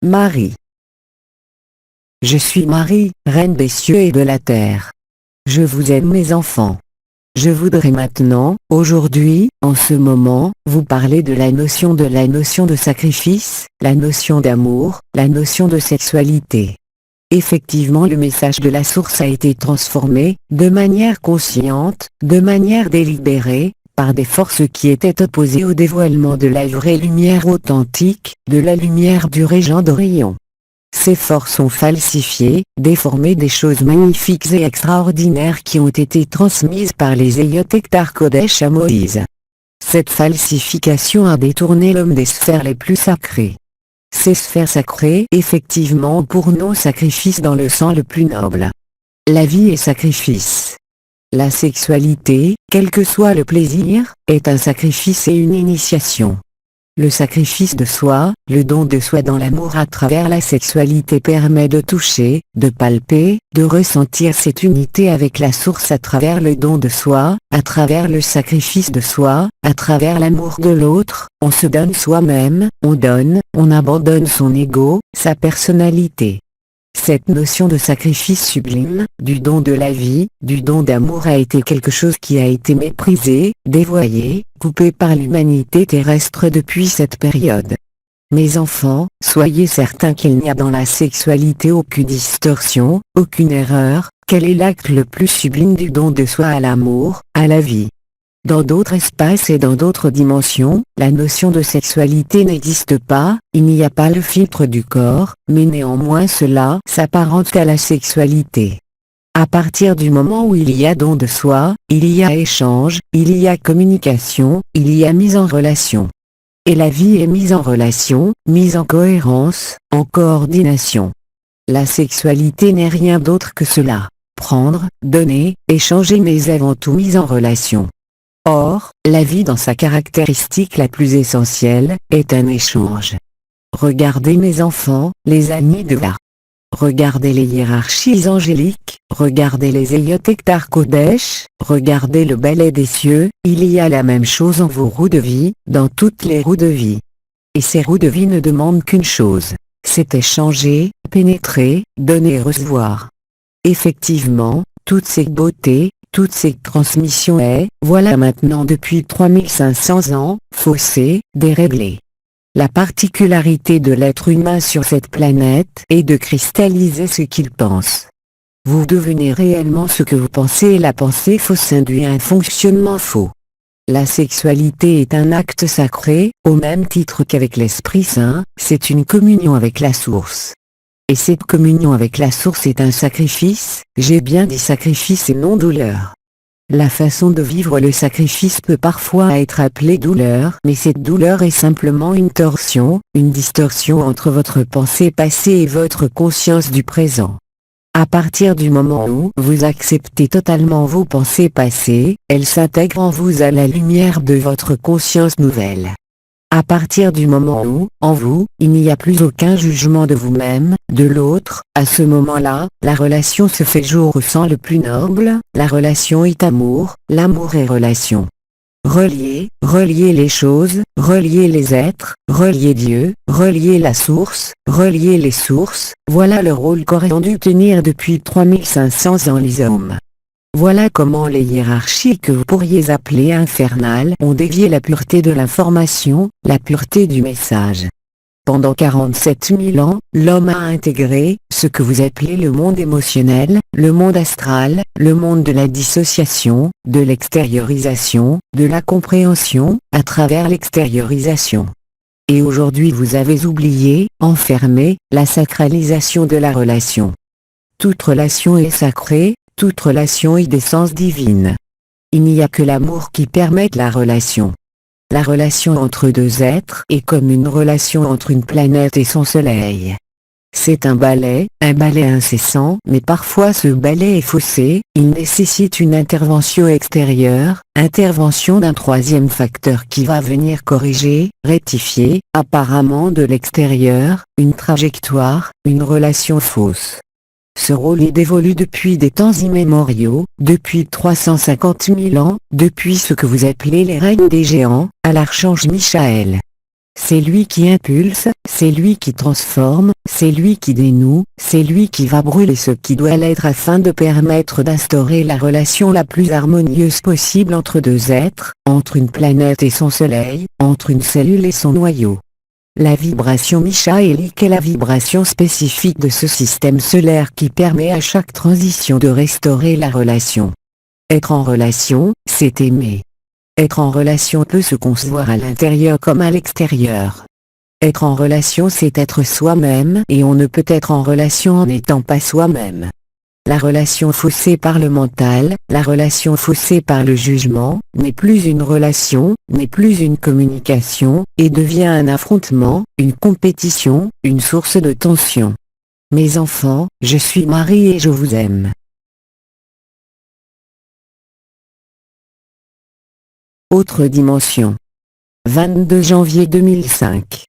Marie. Je suis Marie, reine des cieux et de la terre. Je vous aime mes enfants. Je voudrais maintenant, aujourd'hui, en ce moment, vous parler de la notion de sacrifice, la notion d'amour, la notion de sexualité. Effectivement, le message de la source a été transformé, de manière consciente, de manière délibérée, par des forces qui étaient opposées au dévoilement de la vraie lumière authentique, de la lumière du régent d'Orion. Ces forces ont falsifié, déformé des choses magnifiques et extraordinaires qui ont été transmises par les Eyot-Ektar Kodesh à Moïse. Cette falsification a détourné l'homme des sphères les plus sacrées. Ces sphères sacrées effectivement pour nos sacrifices dans le sang le plus noble. La vie est sacrifice. La sexualité, quel que soit le plaisir, est un sacrifice et une initiation. Le sacrifice de soi, le don de soi dans l'amour à travers la sexualité permet de toucher, de palper, de ressentir cette unité avec la source à travers le don de soi, à travers le sacrifice de soi, à travers l'amour de l'autre, on se donne soi-même, on abandonne son ego, sa personnalité. Cette notion de sacrifice sublime, du don de la vie, du don d'amour a été quelque chose qui a été méprisé, dévoyé, coupé par l'humanité terrestre depuis cette période. Mes enfants, soyez certains qu'il n'y a dans la sexualité aucune distorsion, aucune erreur, quel est l'acte le plus sublime du don de soi à l'amour, à la vie. Dans d'autres espaces et dans d'autres dimensions, la notion de sexualité n'existe pas, il n'y a pas le filtre du corps, mais néanmoins cela s'apparente à la sexualité. À partir du moment où il y a don de soi, il y a échange, il y a communication, il y a mise en relation. Et la vie est mise en relation, mise en cohérence, en coordination. La sexualité n'est rien d'autre que cela. Prendre, donner, échanger mais avant tout mise en relation. Or, la vie dans sa caractéristique la plus essentielle, est un échange. Regardez mes enfants, les amis de là. Regardez les hiérarchies angéliques, regardez les Eyot-Ektar Kodesh, regardez le balai des cieux, il y a la même chose en vos roues de vie, dans toutes les roues de vie. Et ces roues de vie ne demandent qu'une chose, c'est échanger, pénétrer, donner et recevoir. Effectivement, toute cette beauté, toute cette transmission est, voilà maintenant depuis 3500 ans, faussée, déréglée. La particularité de l'être humain sur cette planète est de cristalliser ce qu'il pense. Vous devenez réellement ce que vous pensez et la pensée fausse induit un fonctionnement faux. La sexualité est un acte sacré, au même titre qu'avec l'Esprit Saint, c'est une communion avec la source. Et cette communion avec la source est un sacrifice, j'ai bien dit sacrifice et non douleur. La façon de vivre le sacrifice peut parfois être appelée douleur, mais cette douleur est simplement une torsion, une distorsion entre votre pensée passée et votre conscience du présent. À partir du moment où vous acceptez totalement vos pensées passées, elles s'intègrent en vous à la lumière de votre conscience nouvelle. À partir du moment où, en vous, il n'y a plus aucun jugement de vous-même, de l'autre, à ce moment-là, la relation se fait jour au sens le plus noble, la relation est amour, l'amour est relation. Relier les choses, relier les êtres, relier Dieu, relier la source, relier les sources, voilà le rôle qu'aurait dû tenir depuis 3500 ans les hommes. Voilà comment les hiérarchies que vous pourriez appeler infernales ont dévié la pureté de l'information, la pureté du message. Pendant 47 000 ans, l'homme a intégré ce que vous appelez le monde émotionnel, le monde astral, le monde de la dissociation, de l'extériorisation, de la compréhension, à travers l'extériorisation. Et aujourd'hui vous avez oublié, enfermé, la sacralisation de la relation. Toute relation est sacrée. Toute relation est d'essence divine. Il n'y a que l'amour qui permette la relation. La relation entre deux êtres est comme une relation entre une planète et son soleil. C'est un balai incessant, mais parfois ce balai est faussé, il nécessite une intervention extérieure, intervention d'un troisième facteur qui va venir corriger, rectifier, apparemment de l'extérieur, une trajectoire, une relation fausse. Ce rôle est dévolu depuis des temps immémoriaux, depuis 350 000 ans, depuis ce que vous appelez les règnes des géants, à l'archange Michaël. C'est lui qui impulse, c'est lui qui transforme, c'est lui qui dénoue, c'est lui qui va brûler ce qui doit l'être afin de permettre d'instaurer la relation la plus harmonieuse possible entre deux êtres, entre une planète et son soleil, entre une cellule et son noyau. La vibration michaélique est la vibration spécifique de ce système solaire qui permet à chaque transition de restaurer la relation. Être en relation, c'est aimer. Être en relation peut se concevoir à l'intérieur comme à l'extérieur. Être en relation c'est être soi-même et on ne peut être en relation en n'étant pas soi-même. La relation faussée par le mental, la relation faussée par le jugement, n'est plus une relation, n'est plus une communication, et devient un affrontement, une compétition, une source de tension. Mes enfants, je suis Marie et je vous aime. Autre dimension. 22 janvier 2005.